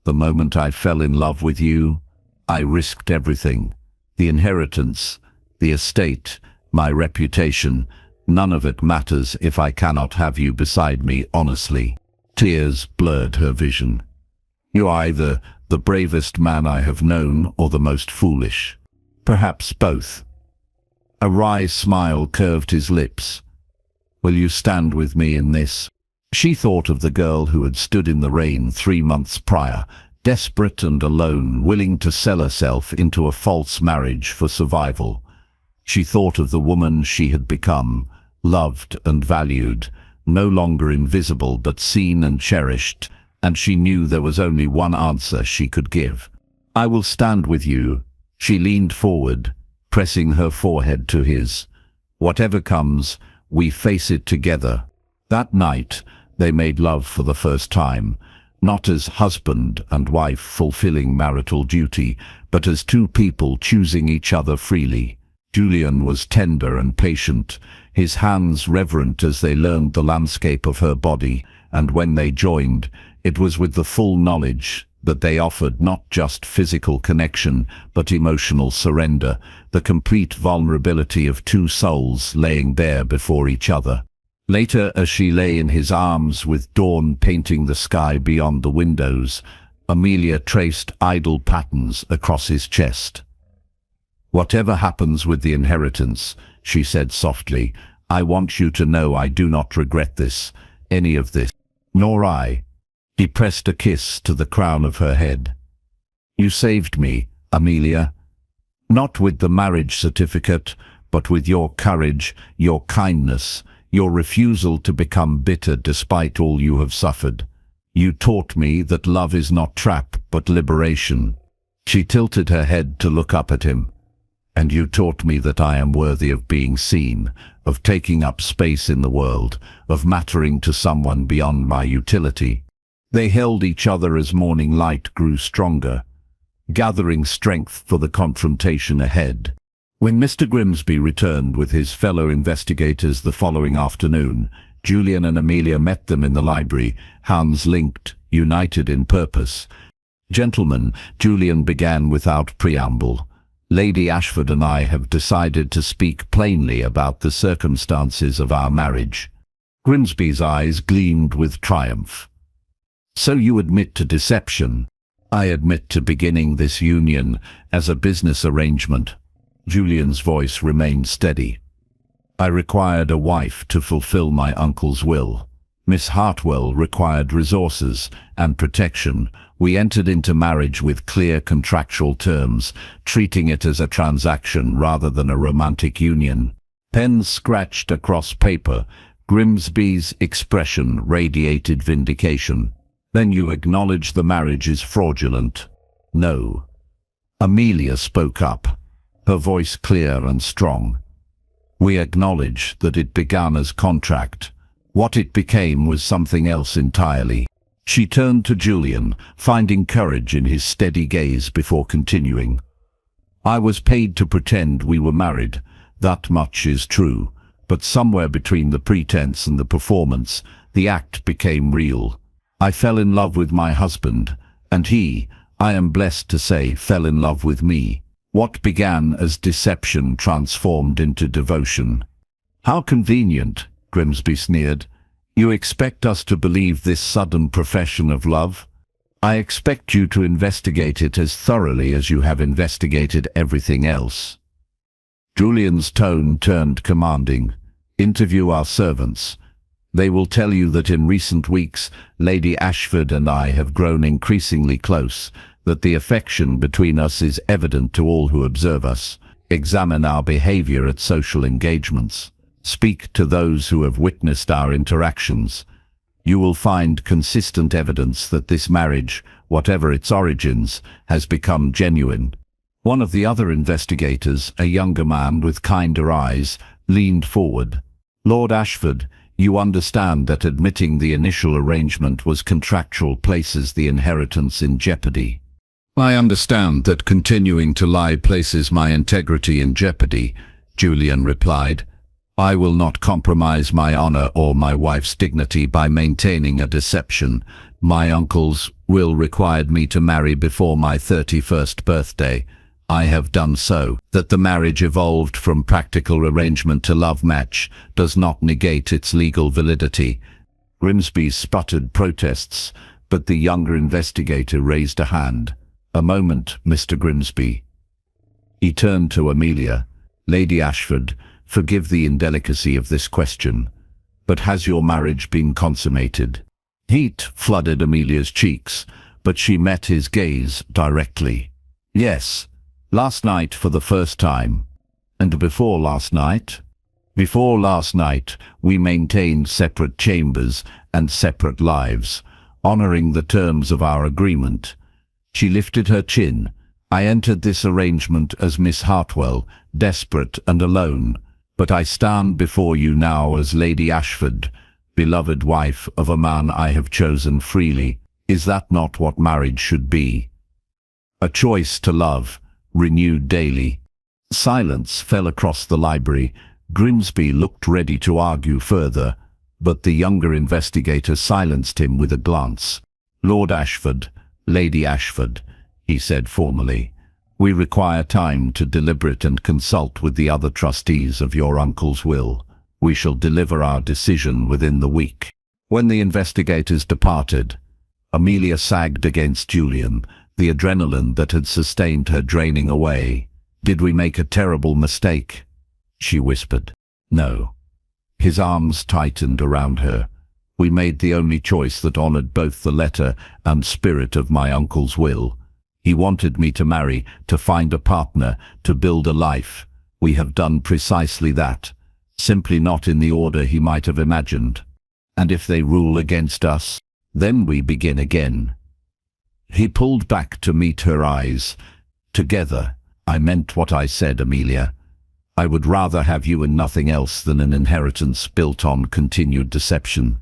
The moment I fell in love with you, I risked everything. The inheritance, the estate, my reputation, none of it matters if I cannot have you beside me honestly. Tears blurred her vision. You are either the bravest man I have known or the most foolish. Perhaps both. A wry smile curved his lips. Will you stand with me in this? She thought of the girl who had stood in the rain 3 months prior, desperate and alone, willing to sell herself into a false marriage for survival. She thought of the woman she had become, loved and valued, no longer invisible but seen and cherished, and she knew there was only one answer she could give. I will stand with you. She leaned forward, pressing her forehead to his. Whatever comes, we face it together. That night, they made love for the first time, not as husband and wife fulfilling marital duty, but as two people choosing each other freely. Julian was tender and patient, his hands reverent as they learned the landscape of her body, and when they joined, it was with the full knowledge that they offered not just physical connection, but emotional surrender, the complete vulnerability of two souls laying bare before each other. Later, as she lay in his arms with dawn painting the sky beyond the windows, Amelia traced idle patterns across his chest. Whatever happens with the inheritance, she said softly, I want you to know I do not regret this, any of this. Nor I. He pressed a kiss to the crown of her head. You saved me, Amelia. Not with the marriage certificate, but with your courage, your kindness, your refusal to become bitter despite all you have suffered. You taught me that love is not trap, but liberation. She tilted her head to look up at him. And you taught me that I am worthy of being seen, of taking up space in the world, of mattering to someone beyond my utility. They held each other as morning light grew stronger, gathering strength for the confrontation ahead. When Mr. Grimsby returned with his fellow investigators the following afternoon, Julian and Amelia met them in the library, hands linked, united in purpose. Gentlemen, Julian began without preamble. Lady Ashford and I have decided to speak plainly about the circumstances of our marriage. Grimsby's eyes gleamed with triumph. So you admit to deception? I admit to beginning this union as a business arrangement. Julian's voice remained steady. I required a wife to fulfill my uncle's will. Miss Hartwell required resources and protection. We entered into marriage with clear contractual terms, treating it as a transaction rather than a romantic union. Pens scratched across paper. Grimsby's expression radiated vindication. Then you acknowledge the marriage is fraudulent? No. Amelia spoke up, her voice clear and strong. We acknowledge that it began as contract. What it became was something else entirely. She turned to Julian, finding courage in his steady gaze before continuing. I was paid to pretend we were married. That much is true. But somewhere between the pretense and the performance, the act became real. I fell in love with my husband, and he, I am blessed to say, fell in love with me. What began as deception transformed into devotion. How convenient, Grimsby sneered. You expect us to believe this sudden profession of love? I expect you to investigate it as thoroughly as you have investigated everything else. Julian's tone turned commanding. Interview our servants. They will tell you that in recent weeks, Lady Ashford and I have grown increasingly close, that the affection between us is evident to all who observe us. Examine our behavior at social engagements. Speak to those who have witnessed our interactions. You will find consistent evidence that this marriage, whatever its origins, has become genuine. One of the other investigators, a younger man with kinder eyes, leaned forward. Lord Ashford, you understand that admitting the initial arrangement was contractual places the inheritance in jeopardy. I understand that continuing to lie places my integrity in jeopardy, Julian replied. I will not compromise my honor or my wife's dignity by maintaining a deception. My uncle's will required me to marry before my 31st birthday. I have done so. That the marriage evolved from practical arrangement to love match does not negate its legal validity. Grimsby sputtered protests, but the younger investigator raised a hand. A moment, Mr. Grimsby. He turned to Amelia. Lady Ashford, forgive the indelicacy of this question, but has your marriage been consummated? Heat flooded Amelia's cheeks, but she met his gaze directly. Yes, last night for the first time. And before last night? Before last night, we maintained separate chambers and separate lives, honoring the terms of our agreement. She lifted her chin. I entered this arrangement as Miss Hartwell, desperate and alone. But I stand before you now as Lady Ashford, beloved wife of a man I have chosen freely. Is that not what marriage should be? A choice to love, renewed daily. Silence fell across the library. Grimsby looked ready to argue further, but the younger investigator silenced him with a glance. Lord Ashford, Lady Ashford, he said formally. We require time to deliberate and consult with the other trustees of your uncle's will. We shall deliver our decision within the week. When the investigators departed, Amelia sagged against Julian, the adrenaline that had sustained her draining away. Did we make a terrible mistake? She whispered. No. His arms tightened around her. We made the only choice that honored both the letter and spirit of my uncle's will. He wanted me to marry, to find a partner, to build a life. We have done precisely that, simply not in the order he might have imagined. And if they rule against us, then we begin again. He pulled back to meet her eyes. Together, I meant what I said, Amelia. I would rather have you and nothing else than an inheritance built on continued deception.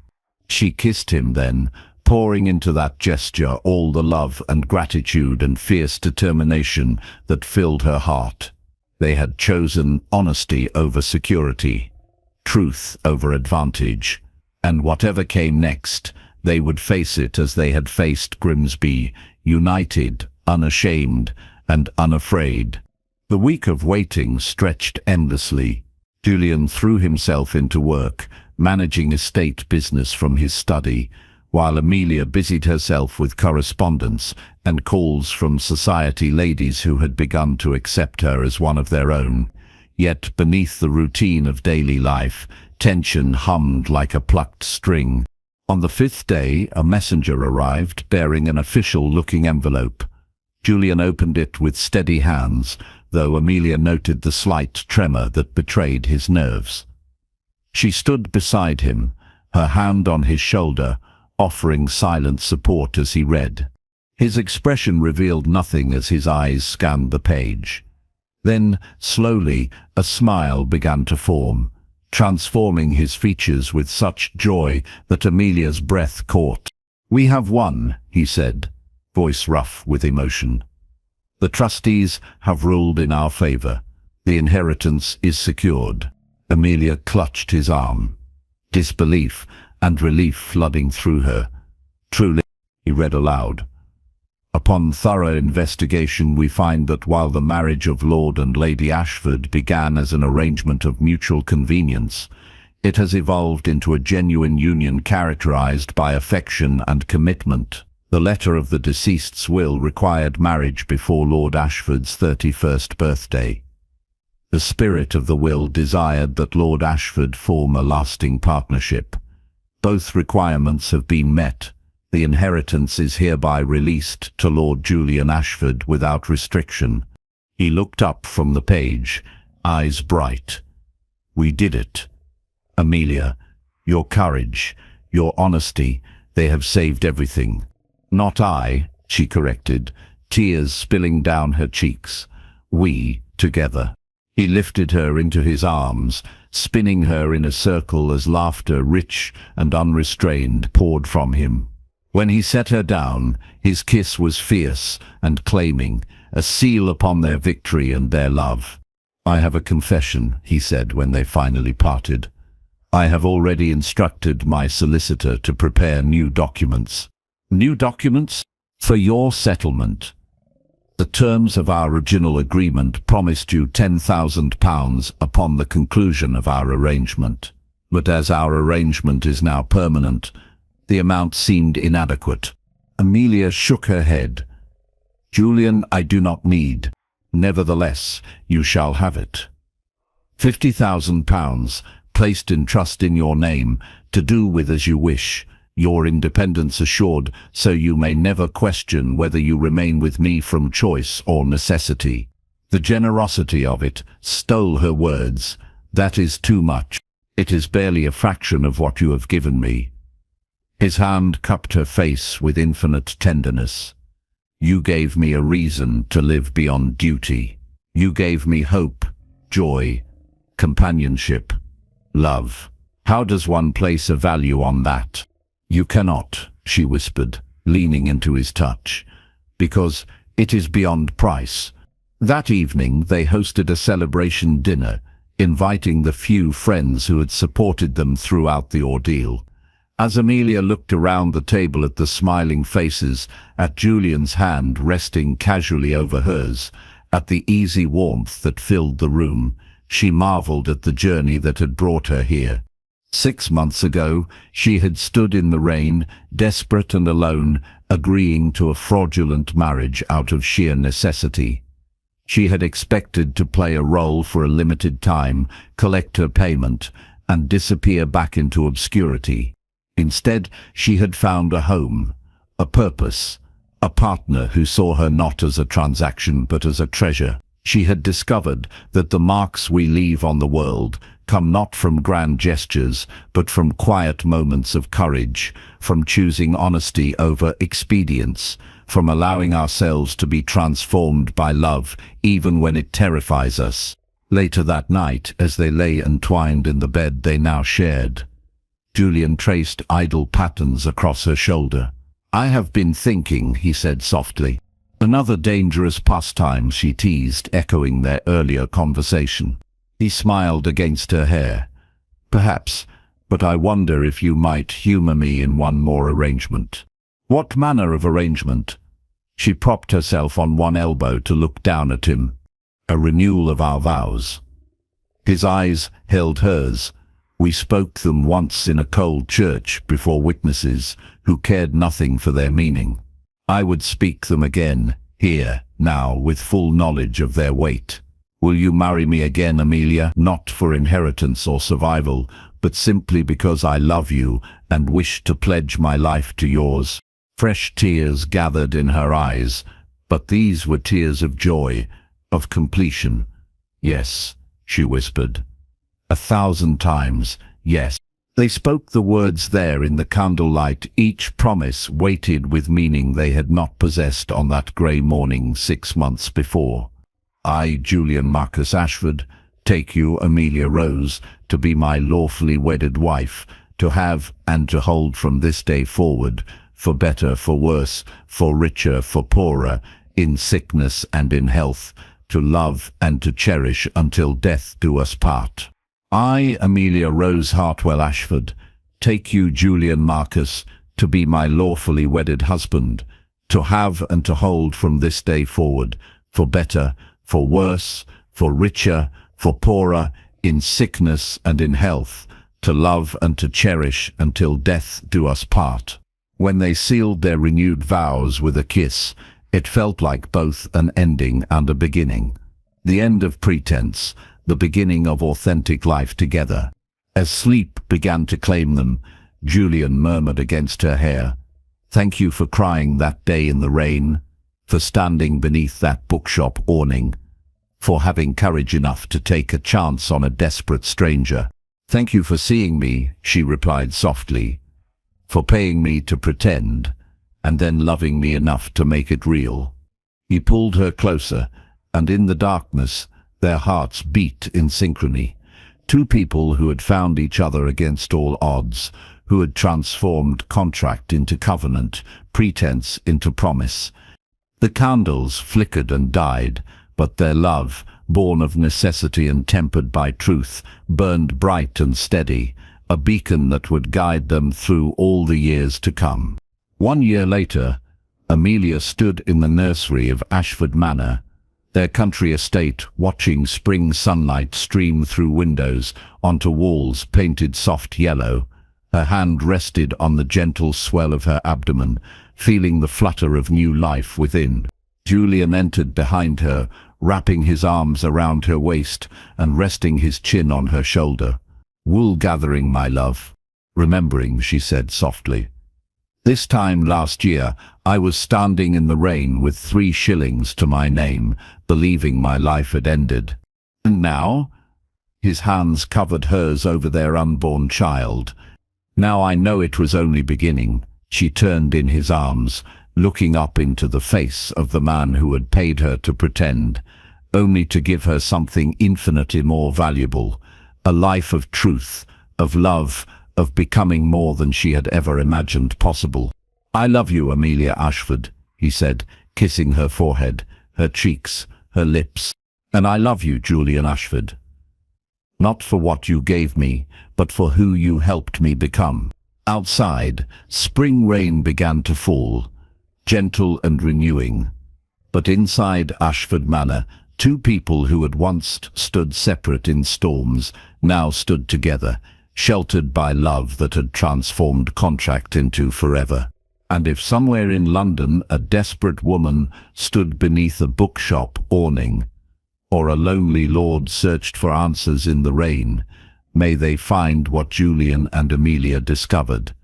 She kissed him then, pouring into that gesture all the love and gratitude and fierce determination that filled her heart. They had chosen honesty over security, truth over advantage, and whatever came next, they would face it as they had faced Grimsby, united, unashamed, and unafraid. The week of waiting stretched endlessly. Julian threw himself into work, managing estate business from his study, while Amelia busied herself with correspondence and calls from society ladies who had begun to accept her as one of their own. Yet beneath the routine of daily life, tension hummed like a plucked string. On the 5th day, a messenger arrived bearing an official-looking envelope. Julian opened it with steady hands, though Amelia noted the slight tremor that betrayed his nerves. She stood beside him, her hand on his shoulder, offering silent support as he read. His expression revealed nothing as his eyes scanned the page. Then, slowly, a smile began to form, transforming his features with such joy that Amelia's breath caught. "We have won," he said, voice rough with emotion. "The trustees have ruled in our favor. The inheritance is secured." Amelia clutched his arm, disbelief and relief flooding through her. "Truly," he read aloud. "Upon thorough investigation we find that while the marriage of Lord and Lady Ashford began as an arrangement of mutual convenience, it has evolved into a genuine union characterized by affection and commitment. The letter of the deceased's will required marriage before Lord Ashford's 31st birthday. The spirit of the will desired that Lord Ashford form a lasting partnership. Both requirements have been met. The inheritance is hereby released to Lord Julian Ashford without restriction. He looked up from the page, eyes bright. We did it. Amelia, your courage, your honesty, they have saved everything. Not I, she corrected, tears spilling down her cheeks. We, together. He lifted her into his arms, spinning her in a circle as laughter, rich and unrestrained, poured from him. When he set her down, his kiss was fierce and claiming, a seal upon their victory and their love. I have a confession, he said when they finally parted. I have already instructed my solicitor to prepare new documents. New documents? For your settlement. The terms of our original agreement promised you £10,000 upon the conclusion of our arrangement. But as our arrangement is now permanent, the amount seemed inadequate. Amelia shook her head. Julian, I do not need. Nevertheless, you shall have it. £50,000, placed in trust in your name, to do with as you wish, your independence assured, so you may never question whether you remain with me from choice or necessity. The generosity of it stole her words. That is too much. It is barely a fraction of what you have given me. His hand cupped her face with infinite tenderness. You gave me a reason to live beyond duty. You gave me hope, joy, companionship, love. How does one place a value on that? You cannot, she whispered, leaning into his touch, because it is beyond price. That evening they hosted a celebration dinner, inviting the few friends who had supported them throughout the ordeal. As Amelia looked around the table at the smiling faces, at Julian's hand resting casually over hers, at the easy warmth that filled the room, she marveled at the journey that had brought her here. 6 months ago, she had stood in the rain, desperate and alone, agreeing to a fraudulent marriage out of sheer necessity. She had expected to play a role for a limited time, collect her payment, and disappear back into obscurity. Instead, she had found a home, a purpose, a partner who saw her not as a transaction but as a treasure. She had discovered that the marks we leave on the world come not from grand gestures, but from quiet moments of courage, from choosing honesty over expedience, from allowing ourselves to be transformed by love, even when it terrifies us. Later that night, as they lay entwined in the bed they now shared, Julian traced idle patterns across her shoulder. I have been thinking, he said softly. Another dangerous pastime, she teased, echoing their earlier conversation. He smiled against her hair. Perhaps, but I wonder if you might humor me in one more arrangement. What manner of arrangement? She propped herself on one elbow to look down at him. A renewal of our vows. His eyes held hers. We spoke them once in a cold church before witnesses who cared nothing for their meaning. I would speak them again, here, now, with full knowledge of their weight. Will you marry me again, Amelia, not for inheritance or survival, but simply because I love you and wish to pledge my life to yours? Fresh tears gathered in her eyes, but these were tears of joy, of completion. Yes, she whispered. 1,000 times, yes. They spoke the words there in the candlelight, each promise weighted with meaning they had not possessed on that grey morning 6 months before. I, Julian Marcus Ashford, take you, Amelia Rose, to be my lawfully wedded wife, to have and to hold from this day forward, for better, for worse, for richer, for poorer, in sickness and in health, to love and to cherish until death do us part. I, Amelia Rose Hartwell Ashford, take you, Julian Marcus, to be my lawfully wedded husband, to have and to hold from this day forward, for better, for worse, for richer, for poorer, in sickness and in health, to love and to cherish until death do us part. When they sealed their renewed vows with a kiss, it felt like both an ending and a beginning. The end of pretense, the beginning of authentic life together. As sleep began to claim them, Julian murmured against her hair, "Thank you for crying that day in the rain, for standing beneath that bookshop awning, for having courage enough to take a chance on a desperate stranger. Thank you for seeing me," she replied softly, "for paying me to pretend, and then loving me enough to make it real." He pulled her closer, and in the darkness, their hearts beat in synchrony. Two people who had found each other against all odds, who had transformed contract into covenant, pretense into promise. The candles flickered and died, but their love, born of necessity and tempered by truth, burned bright and steady, a beacon that would guide them through all the years to come. 1 year later, Amelia stood in the nursery of Ashford Manor, their country estate, watching spring sunlight stream through windows onto walls painted soft yellow. Her hand rested on the gentle swell of her abdomen, feeling the flutter of new life within. Julian entered behind her, wrapping his arms around her waist and resting his chin on her shoulder. "Wool gathering, my love." "Remembering," she said softly. "This time last year, I was standing in the rain with 3 shillings to my name, believing my life had ended. And now?" His hands covered hers over their unborn child. "Now I know it was only beginning." She turned in his arms, looking up into the face of the man who had paid her to pretend, only to give her something infinitely more valuable, a life of truth, of love, of becoming more than she had ever imagined possible. "I love you, Amelia Ashford," he said, kissing her forehead, her cheeks, her lips. "And I love you, Julian Ashford. Not for what you gave me, but for who you helped me become." Outside, spring rain began to fall, gentle and renewing. But inside Ashford Manor, 2 people who had once stood separate in storms now stood together, sheltered by love that had transformed contract into forever. And if somewhere in London a desperate woman stood beneath a bookshop awning, or a lonely lord searched for answers in the rain, may they find what Julian and Amelia discovered,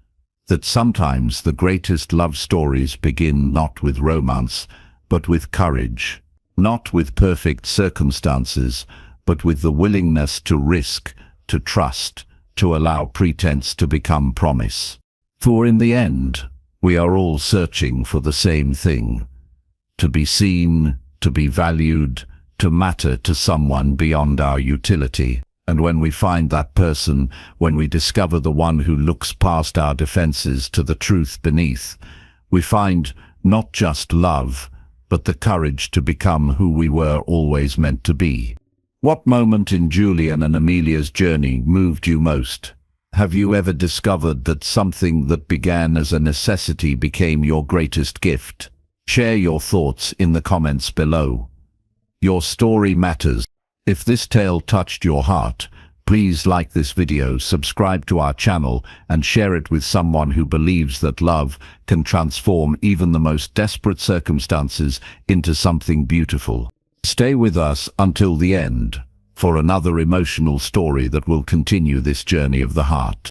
that sometimes the greatest love stories begin not with romance, but with courage, not with perfect circumstances, but with the willingness to risk, to trust, to allow pretense to become promise. For in the end, we are all searching for the same thing: to be seen, to be valued, to matter to someone beyond our utility. And when we find that person, when we discover the one who looks past our defenses to the truth beneath, we find not just love, but the courage to become who we were always meant to be. What moment in Julian and Amelia's journey moved you most? Have you ever discovered that something that began as a necessity became your greatest gift? Share your thoughts in the comments below. Your story matters. If this tale touched your heart, please like this video, subscribe to our channel, and share it with someone who believes that love can transform even the most desperate circumstances into something beautiful. Stay with us until the end for another emotional story that will continue this journey of the heart.